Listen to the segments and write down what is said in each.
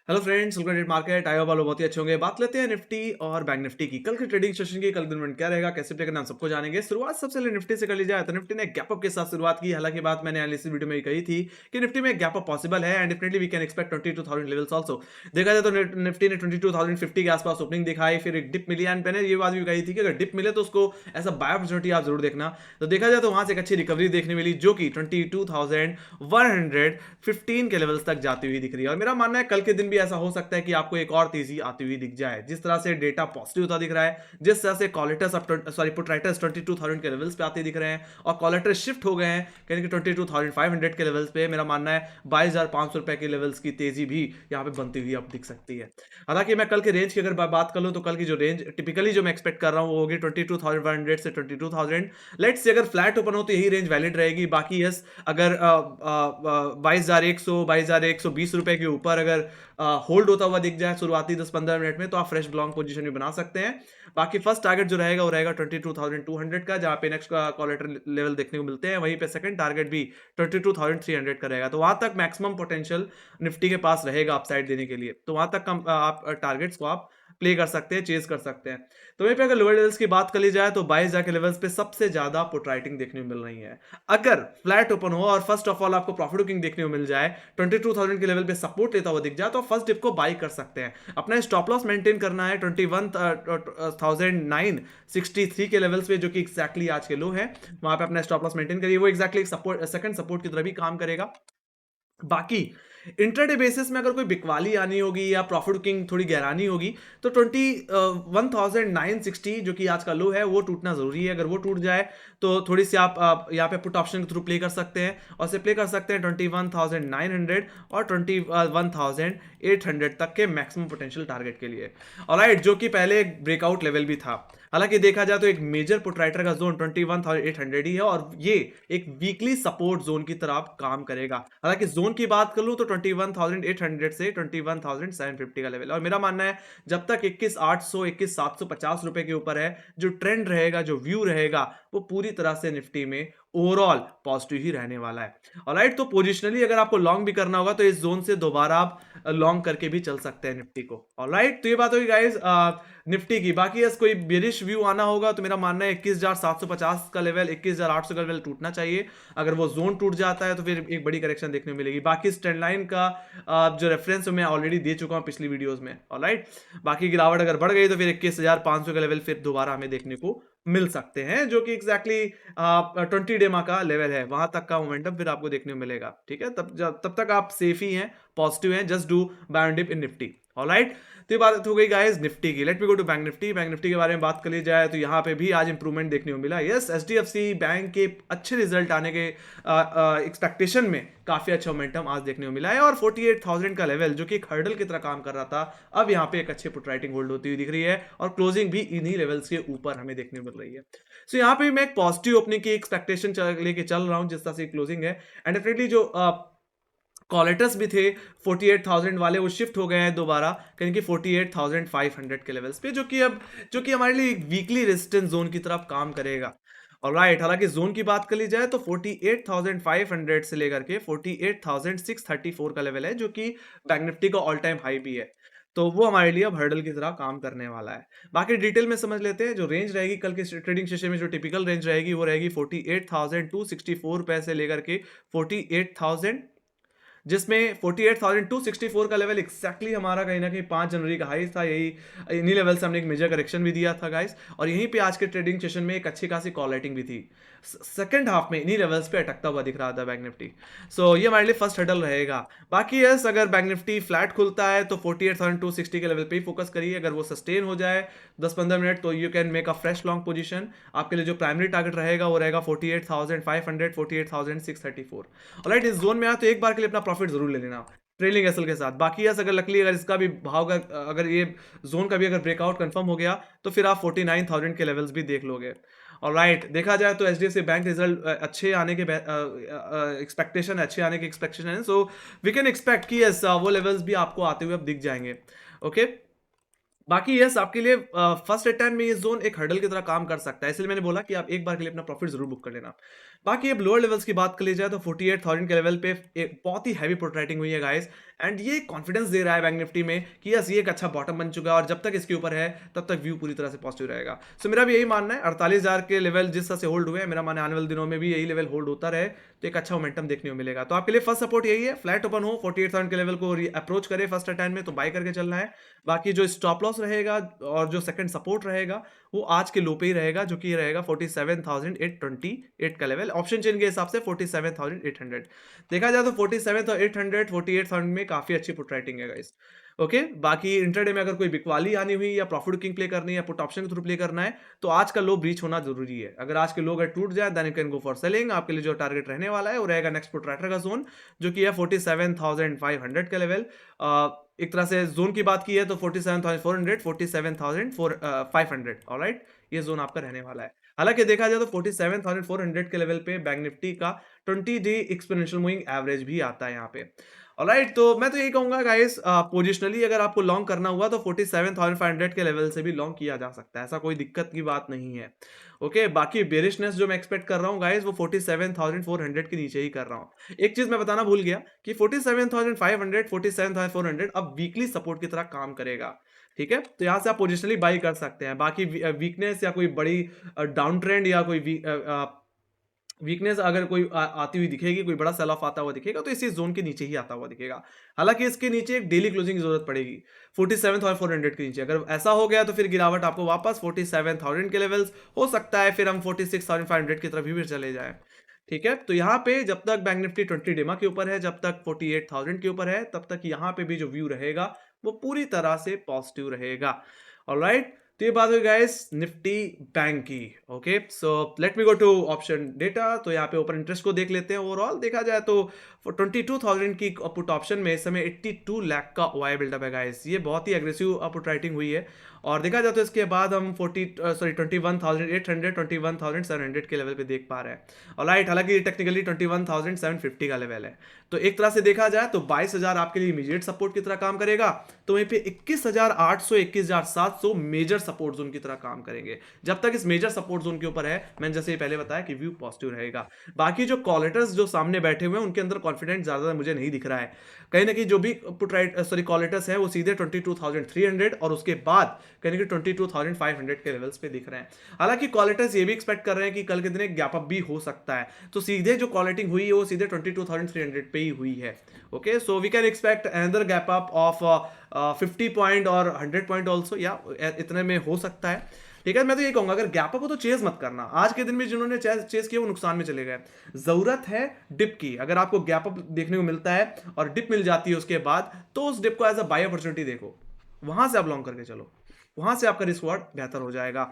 Hello friends, welcome to market. आयो वालों बहुत ही अच्छे होंगे। बात लेते हैं निफ्टी और बैंक निफ्टी की। कल की ट्रेडिंग सेशन की, कल दिन में क्या रहेगा, कैसे प्ले करना, हम सबको जानेंगे। शुरुआत सबसे पहले निफ्टी से कर ली जाए तो निफ्टी ने गैप अप के साथ शुरुआत की। हालांकि बात मैंने एनालिसिस वीडियो में ही कही थी कि निफ्टी में गैप अप पॉसिबल है and definitely we can expect 22,000 levels also. देखा जाए तो निफ्टी ने 22,050 के आसपास ओपनिंग दिखाई, फिर एक डिप मिली एंड मैंने ये बात भी कही थी कि अगर डिप मिले तो उसको एज अ बाय अपॉर्चुनिटी आप जरूर देखना। तो देखा जाए तो वहां से एक अच्छी रिकवरी देखने मिली जो कि 22,115 के लेवल्स तक जाती हुई दिख रही है। और मेरा मानना है कल के दिन भी ऐसा हो सकता है कि आपको एक और तेजी आती हुई दिख जाए। जिस तरह से डेटा पॉजिटिव होता दिख रहा है, जिस तरह से कॉलेटर्स पुट राइटर्स 22,000 के लेवल्स पे आते दिख रहे हैं और कॉलेटर्स शिफ्ट हो गए हैं कहीं कि 22,500 के लेवल्स पे, मेरा मानना है 22,500 रुपए के लेवल्स की तेजी भी यहाँ पे बनती हुई अब दिख सकती है। हालांकि मैं कल के रेंज की अगर बात कर लूं तो कल की जो रेंज टिपिकली जो मैं एक्सपेक्ट कर रहा हूं वो होगी 22,100 से 22,000। लेट्स से अगर फ्लैट ओपन हो तो यही रेंज वैलिड रहेगी। बाकी यस, अगर 22,100 22,120 रुपए के ऊपर अगर होल्ड होता हुआ दिख जाए शुरुआती 10-15 मिनट में, तो आप फ्रेश लॉन्ग पोजीशन भी बना सकते हैं। बाकी फर्स्ट टारगेट जो रहेगा वो रहेगा 22,200 का, जहां पे नेक्स्ट का कॉलेटर लेवल देखने को मिलते हैं। वहीं पे सेकंड टारगेट भी 22,300 का रहेगा। तो वहां तक मैक्सिमम पोटेंशियल निफ्टी के पास रहेगा अपसाइड देने के लिए। तो वहां तक आप टारगेट्स को आप प्ले कर सकते हैं, चेज कर सकते हैं। तो वहीं पे अगर लोअर लेवल्स की बात कर ली जाए तो 22,000 के लेवल्स पे सबसे ज्यादा पुट राइटिंग देखने को मिल रही है। अगर फ्लैट ओपन हो और फर्स्ट ऑफ ऑल आपको प्रॉफिट बुकिंग देखने को मिल जाए, 22,000 के लेवल पे सपोर्ट लेता हुआ दिख जाए, तो फर्स्ट डिप को बाई कर सकते हैं। अपना स्टॉप लॉस मेंटेन करना है 21,963 के लेवल्स पे, जो कि एक्जैक्टली आज के लो है। वहां पे अपना स्टॉप लॉस मेंटेन करिए, वो एक्जैक्टली सपोर्ट, सेकंड सपोर्ट की तरह भी काम करेगा। बाकी इंट्राडे बेसिस में अगर कोई बिकवाली आनी होगी या प्रॉफिट बुकिंग थोड़ी गहरानी होगी तो 21,960 जो कि आज का लो है वो टूटना जरूरी है। अगर वो टूट जाए तो थोड़ी सी आप यहाँ पे पुट ऑप्शन के थ्रू प्ले कर सकते हैं और से प्ले कर सकते हैं 21,900 और 21,800 तक के मैक्सिमम पोटेंशियल टारगेट के लिए। ऑलराइट, जो कि पहले एक ब्रेकआउट लेवल भी था। हालांकि देखा जाए तो एक मेजर पुट राइटर का जोन 21,800 ही है और ये एक वीकली सपोर्ट जोन की तरह काम करेगा। हालांकि जोन की बात कर लूं तो 21,800 से 21,750 का लेवल है। और मेरा मानना है जब तक 21,800 21,750 रुपए के ऊपर है, जो ट्रेंड रहेगा, जो व्यू रहेगा, वो पूरी तरह से निफ्टी में ओवरऑल पॉजिटिव ही रहने वाला है। ऑलराइट, तो पोजिशनली अगर आपको लॉन्ग भी करना होगा तो इस जोन से दोबारा आप लॉन्ग करके भी चल सकते हैं निफ्टी को। ऑलराइट, तो ये बात होगी गाइस निफ्टी की। बाकी यस, कोई बेरिश व्यू आना होगा तो मेरा मानना है 21,750 का लेवल, 21,800 का लेवल टूटना चाहिए। अगर वो जोन टूट जाता है तो फिर एक बड़ी करेक्शन देखने को मिलेगी। बाकी ट्रेंड लाइन का जो रेफरेंस मैं ऑलरेडी दे चुका हूं पिछली वीडियोस में। ऑलराइट, बाकी गिरावट अगर बढ़ गई तो फिर 21,500 का लेवल फिर दोबारा हमें देखने को मिल सकते हैं, जो कि एग्जैक्टली 20 डेमा का लेवल है। वहां तक का मोमेंटम फिर आपको देखने को मिलेगा। ठीक है, तब तक आप सेफ ही हैं, पॉजिटिव हैं। Just do buy and dip in Nifty. Alright, तो ये बात हो गई गाइस निफ्टी की। Let me go to bank Nifty. Bank Nifty के बारे में बात कर ली जाए तो यहाँ पे भी आज इंप्रूवमेंट देखने को मिला। यस, एचडीएफसी बैंक के अच्छे रिजल्ट आने के एक्सपेक्टेशन में काफी अच्छा मोमेंटम आज देखने को मिला है और 48,000 का लेवल जो कि एक हर्डल की तरह काम कर रहा था, अब यहाँ पे एक अच्छी पुट राइटिंग होल्ड होती हुई दिख रही है और क्लोजिंग भी इन्हीं लेवल्स के ऊपर हमें देखने को मिल रही है। सो यहाँ पे मैं एक पॉजिटिव ओपनिंग की एक्सपेक्टेशन लेके चल रहा हूँ जिस तरह से क्लोजिंग है। एंड डेफिनेटली जो कॉलेटर्स भी थे 48,000 वाले, वो शिफ्ट हो गए हैं दोबारा कहीं कि 48,500 के लेवल्स पे, जो कि हमारे लिए एक वीकली रेजिस्टेंस जोन की तरफ काम करेगा। ऑलराइट, हालांकि जोन की बात कर ली जाए तो 48,500 से लेकर के 48,634 का लेवल है, जो कि बैंक निफ्टी का ऑल टाइम हाई भी है। तो वो हमारे लिए अब हर्डल की तरह काम करने वाला है। बाकी डिटेल में समझ लेते हैं। जो रेंज रहेगी कल के ट्रेडिंग सेशन में, जो टिपिकल रेंज रहेगी वो रहेगी 48,264 रुपए से लेकर के 48,000, जिसमें 48,264 का लेवल एक्जैक्टली हमारा कहीं ना कहीं 5 जनवरी का हाई था। यही इन्हीं लेवल से हमने एक मेजर करेक्शन भी दिया था गाइस, और यहीं पे आज के ट्रेडिंग सेशन में एक अच्छी खासी कॉल राइटिंग भी थी। सेकंड हाफ में इन्हीं लेवल्स पे अटकता हुआ दिख रहा था बैंक निफ्टी। सो ये हमारे लिए फर्स्ट हडल रहेगा। बाकी यस, अगर बैंक निफ्टी फ्लैट खुलता है तो 48,260 के लेवल पे ही फोकस करिए। अगर वो सस्टेन हो जाए 10-15 मिनट तो you can make a fresh long position. आपके लिए जो प्राइमरी टारगेट रहेगा वो रहेगा 48,500 48,634। ऑलराइट, इस जोन में आया तो एक बार के लिए अपना प्रॉफिट जरूर ले लेना ट्रेलिंग एसएल के साथ। बाकी यस, अगर लकली अगर इसका भी भाव का अगर ये जोन का भी अगर ब्रेकआउट कंफर्म हो गया तो फिर आप 49,000 के लेवल्स भी देख लोगे। ऑलराइट, देखा जाए तो एचडीएफसी बैंक रिजल्ट अच्छे आने के एक्सपेक्टेशन अच्छे आने के एक्सपेक्टेशन है। सो वी कैन एक्सपेक्ट कि यस वो लेवल्स भी आपको आते हुए अब दिख जाएंगे। ओके, बाकी यस, आपके लिए फर्स्ट अटेम्प्ट में ये जोन एक हर्डल की तरह काम कर सकता है, इसलिए मैंने बोला कि आप एक बार के लिए अपना प्रॉफिट जरूर बुक कर लेना। बाकी अब लोअर लेवल्स की बात कर ली जाए तो 48,000 के लेवल पे एक बहुत ही हैवी पुट राइटिंग हुई है गाइस, एंड ये कॉन्फिडेंस दे रहा है बैंक निफ्टी में कि यस ये एक अच्छा बॉटम बन चुका है और जब तक इसके ऊपर है तब तक व्यू पूरी तरह से पॉजिटिव रहेगा। सो मेरा भी यही मानना है 48,000 के लेवल जिस तरह से होल्ड हुए हैं, मेरा मानना है आने वाले दिनों में भी यही लेवल होल्ड होता रहे तो एक अच्छा मोमेंटम देखने को मिलेगा। तो आपके लिए फर्स्ट सपोर्ट यही है, फ्लैट ओपन हो 48,000 के लेवल को अप्रोच करे फर्स्ट अटेम्प्ट में तो बाय करके चलना है। बाकी जो स्टॉप लॉस रहेगा और जो सेकंड सपोर्ट रहेगा वो आज के लो पे ही रहेगा, जो कि रहेगा 47,828 का लेवल। ऑप्शन चेन के हिसाब से 47,800 देखा जाए तो 47,800 48,000 में काफी अच्छी पुट राइटिंग है गाइस। ओके, बाकी इंट्राडे में अगर कोई बिकवाली आनी हुई या प्रॉफिट बुकिंग प्ले करनी है या पुट ऑप्शन के थ्रू प्ले करना है तो आज का लो ब्रीच होना जरूरी है। अगर आज के लो अगर टूट जाए then you can go for selling. आपके लिए जो टारगेट रहने वाला है वो रहेगा नेक्स्ट पुट राइटर का जोन, जो कि है 47,500 का लेवल। एक तरह से जोन की बात की है तो 47,400 47,500 ऑलराइट, ये जोन आपका रहने वाला है। हालांकि देखा जाए तो 47,400 के लेवल पे बैंक निफ्टी का 20 डे एक्सपोनेंशियल मूविंग एवरेज भी आता है यहाँ पे। ऑलराइट, तो मैं तो यही कहूंगा गाइस, पोजिशनली अगर आपको लॉन्ग करना हुआ तो 47,500 के लेवल से भी लॉन्ग किया जा सकता है, ऐसा कोई दिक्कत की बात नहीं है। ओके, बाकी बेरिशनेस जो मैं एक्सपेक्ट कर रहा हूँ गाइस वो 47,400 के नीचे ही कर रहा हूँ। एक चीज मैं बताना भूल गया कि 47,500 47,400 अब वीकली सपोर्ट की तरह काम करेगा। ठीक है, तो यहां से आप पोजिशनली बाई कर सकते हैं। बाकी वीकनेस या कोई बड़ी डाउन ट्रेंड या कोई वीकनेस अगर कोई आती हुई दिखेगी, कोई बड़ा सेल ऑफ आता हुआ दिखेगा तो इसी जोन के नीचे ही आता हुआ दिखेगा। हालांकि इसके नीचे एक डेली क्लोजिंग की जरूरत पड़ेगी 47,400 के नीचे। अगर ऐसा हो गया तो फिर गिरावट आपको वापस 47,000 के लेवल्स हो सकता है, फिर हम 46,500 की तरफ भी चले जाए। ठीक है, तो यहाँ पे जब तक बैंक निफ्टी 20 डेमा के ऊपर है, जब तक 48,000 के ऊपर है, तब तक यहाँ पे भी जो व्यू रहेगा वो पूरी तरह से पॉजिटिव रहेगा। ऑलराइट, तो ये बात हुई गाइस निफ्टी बैंक की। Okay, so let me go to option data. तो यहाँ पे ओपन इंटरेस्ट को देख लेते हैं। ओवरऑल देखा जाए तो 22,000 की पुट ऑप्शन में इस समय 82 लाख का ओआई बिल्डअप है गाइस, ये बहुत ही एग्रेसिव पुट राइटिंग हुई है। और देखा जाए तो इसके बाद हम 21,800 21,700 के लेवल पे देख पा रहे हैं। ऑलराइट, हालांकि टेक्निकली 21,750 का लेवल है, तो एक तरह से देखा जाए तो 22,000 आपके लिए इमीडिएट सपोर्ट की तरह काम करेगा, तो वहीं पे 21,800 21,700 मेजर सपोर्ट जोन की तरह काम करेंगे। जब तक इस मेजर सपोर्ट जोन के ऊपर है, मैंने जैसे पहले बताया कि व्यू पॉजिटिव रहेगा। बाकी जो कॉलेटर्स जो सामने बैठे हुए हैं उनके अंदर कॉन्फिडेंस ज्यादा मुझे नहीं दिख रहा है। कहीं ना कहीं जो भी पुट राइट कॉलेटर्स है वो सीधे 22,300 और उसके बाद कहीं ना कहीं 22,500 के लेवल्स पे दिख रहे हैं। हालांकि कॉलेटर्स ये भी एक्सपेक्ट कर रहे हैं कि कल के दिन एक गैप अप भी हो सकता है, तो सीधे जो कॉलेटिंग हुई है वो सीधे 22,300 पे ही हुई है। Okay, so we can expect another gap up of 50 point और 100 पॉइंट ऑल्सो, या इतने में हो सकता है। ठीक है, मैं तो ये कहूंगा अगर गैप अप हो तो चेज मत करना। आज के दिन में जिन्होंने चेज किया वो नुकसान में चले गए। जरूरत है डिप की, अगर आपको गैप अप देखने को मिलता है और डिप मिल जाती है उसके बाद, तो उस डिप को एज अ बाय अपॉर्चुनिटी देखो, वहां से आप लॉन्ग करके चलो, वहां से आपका रिस्क रिवॉर्ड बेहतर हो जाएगा।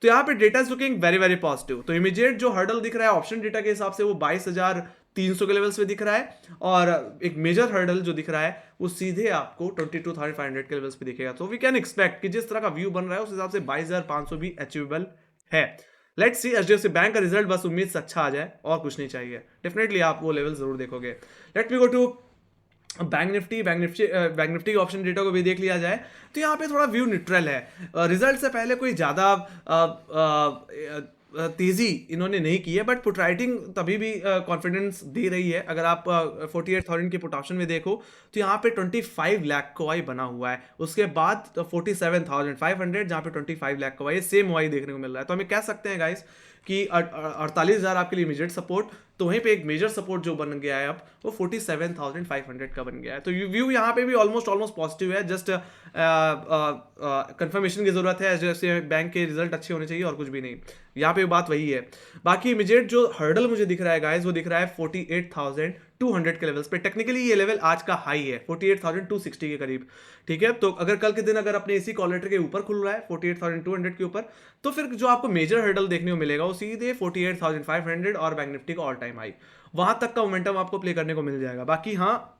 तो यहाँ पे data is looking very very positive. तो इमीडिएट जो हर्डल दिख रहा है ऑप्शन डेटा के हिसाब से वो 22,300 के लेवल्स पे दिख रहा है, और एक मेजर हर्डल जो दिख रहा है वो सीधे आपको 22,500 के लेवल्स पे दिखेगा। तो वी कैन एक्सपेक्ट कि जिस तरह का व्यू बन रहा है उस हिसाब से 22,500 भी अचीवेबल है। लेट्स सी एचडीएफसी बैंक का रिजल्ट बस उम्मीद से अच्छा आ जाए और कुछ नहीं चाहिए, डेफिनेटली आप वो लेवल जरूर देखोगे। Let me go to bank Nifty के ऑप्शन डेटा को भी देख लिया जाए तो यहाँ पे थोड़ा व्यू न्यूट्रल है। रिजल्ट से पहले कोई ज़्यादा तेजी इन्होंने नहीं की है, बट पुट राइटिंग तभी भी कॉन्फिडेंस दे रही है। अगर आप 48,000 के पुट ऑप्शन में देखो तो यहाँ पे 25 लाख का वाई बना हुआ है, उसके बाद 47,500 जहाँ पे 25 लाख का वाई सेम वाई देखने को मिल रहा है। तो हमें कह सकते हैं गाइस कि 48,000 आपके लिए इमीडिएट सपोर्ट, तो वहीं पे एक मेजर सपोर्ट जो बन गया है अब वो 47,500 का बन गया है। तो व्यू यहाँ पे भी ऑलमोस्ट पॉजिटिव है। जस्ट कंफर्मेशन की जरूरत है, जैसे बैंक के रिजल्ट अच्छे होने चाहिए और कुछ भी नहीं, यहाँ पे बात वही है। बाकी इमीडिएट जो हर्डल मुझे दिख रहा है गाइस वो दिख रहा है 48,200 के लेवल्स पे। टेक्निकली ये लेवल आज का हाई है 48,260 के करीब। ठीक है, तो अगर कल के दिन अगर अपने इसी कॉलेटर के ऊपर खुल रहा है 48,200 के ऊपर, तो फिर जो आपको मेजर हर्डल देखने को मिलेगा वो सीधे 48,500 और बैंक निफ्टी का ऑल टाइम हाई, वहां तक का मोमेंटम आपको प्ले करने को मिल जाएगा। बाकी हाँ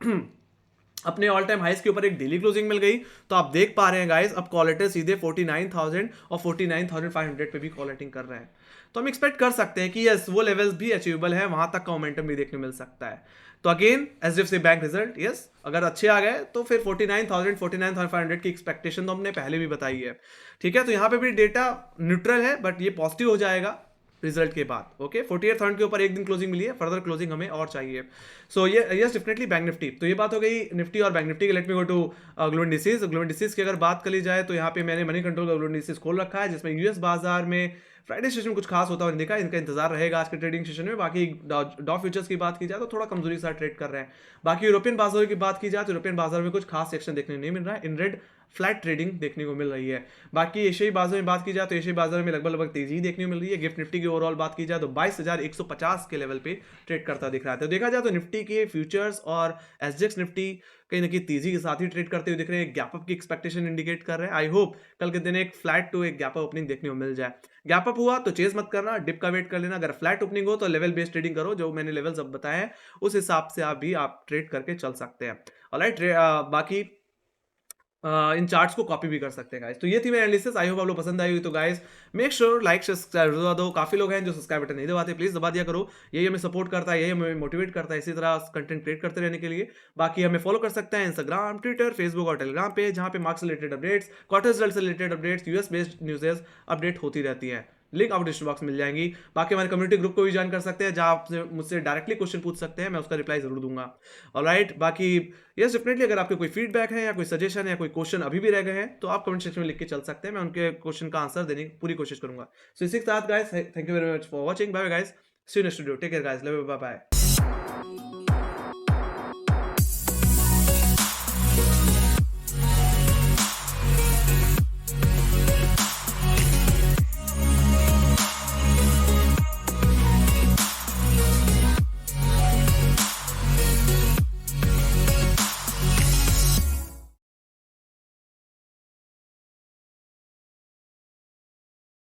अपने ऑल टाइम हाइस के ऊपर एक डेली क्लोजिंग मिल गई, तो आप देख पा रहे हैं गाइस अब कॉलेटर सीधे 49,000 और 49,500 पे भी कॉलेटिंग कर रहे हैं। तो हम एक्सपेक्ट कर सकते हैं कि यस वो लेवल्स भी अचीवेबल है, वहां तक का मोमेंटम भी देखने को मिल सकता है। तो again HDFC bank result yes अगर अच्छे आ गए तो फिर 49,000 49,500 की एक्सपेक्टेशन तो हमने पहले भी बताई है। ठीक है, तो यहाँ पे भी डेटा न्यूट्रल है बट ये पॉजिटिव हो जाएगा। रिजल्ट के बाद। ओके, 48,000 के ऊपर एक दिन क्लोजिंग मिली है, फर्दर क्लोजिंग हमें और चाहिए। सो ये यस डेफिनेटली बैंक निफ्टी। तो ये बात हो गई निफ्टी और बैंक निफ्टी की। Let me go to global indices. Global indices की अगर बात करी जाए तो यहाँ पे मैंने मनी कंट्रोल का ग्लोबल इंडिसेस खोल रखा है, जिसमें यूएस बाजार में फ्राइडे सेशन में कुछ खास होता हुआ नहीं देखा। इनका इंतजार रहेगा आज के ट्रेडिंग सेशन में। बाकी डॉ फ्यूचर्स की बात की जाए तो थोड़ा कमजोरी के साथ ट्रेड कर रहे हैं। बाकी यूरोपियन बाजारों की बात की जाए तो यूरोपियन बाजार में कुछ खास सेक्शन देखने नहीं मिल रहा है, इन रेड फ्लैट ट्रेडिंग देखने को मिल रही है। बाकी एशियाई बाजार में बात की जाए तो एशियाई बाजार में लगभग तेजी देखने को मिल रही है। गिफ्ट निफ्टी की ओवरऑल बात की जाए तो 22,150 के लेवल पे ट्रेड करता दिख रहा है। तो देखा जाए तो निफ्टी के फ्यूचर्स और एसजेक्स निफ्टी कहीं ना कहीं तेजी के साथ ही ट्रेड करते हुए दिख रहे हैं। गैप अप की एक्सपेक्टेशन इंडिकेट कर रहे हैं। आई होप कल के दिन एक फ्लैट टू एक गैप अप ओपनिंग देखने को मिल जाए। गैप अप हुआ तो चेज मत करना, डिप का वेट कर लेना। अगर फ्लैट ओपनिंग हो तो लेवल बेस्ड ट्रेडिंग करो, जो मैंने लेवल्स अब बताए हैं उस हिसाब से आप ट्रेड करके चल सकते हैं। ऑलराइट, बाकी इन चार्ट्स को कॉपी भी कर सकते हैं गाइस। तो ये थी मेरी एनालिसिस। आई होप आप लोग पसंद आई हुई। तो guys make sure like subscribe दबा दो। काफी लोग हैं जो सब्सक्राइब बटन नहीं दबाते, प्लीज दबा दिया करो। यही हमें सपोर्ट करता है, यही हमें मोटिवेट करता है इसी तरह कंटेंट क्रिएट करते रहने के लिए। बाकी हमें फॉलो कर सकते हैं इंस्टाग्राम, ट्विटर, फेसबुक और टेलीग्राम पे, जहां पे marks related updates, quarter result से related updates, US based news update होती रहती है। लिंक आप डिस्क्रिप्शन बॉक्स में मिल जाएंगी। बाकी हमारे कम्युनिटी ग्रुप को भी ज्वाइन कर सकते हैं, जहां आप मुझसे डायरेक्टली क्वेश्चन पूछ सकते हैं, मैं उसका रिप्लाई जरूर दूंगा। ऑलराइट, बाकी यस डेफिनेटली अगर आपके कोई फीडबैक है या कोई सजेशन या कोई क्वेश्चन अभी भी रह गए हैं तो आप कमेंट सेक्शन में लिख के चल सकते हैं, मैं उनके क्वेश्चन का आंसर देने की पूरी कोशिश करूंगा। सो इसी के साथ guys, thank you very much for watching. Bye guys, see you next video, take care guys, love you, bye bye.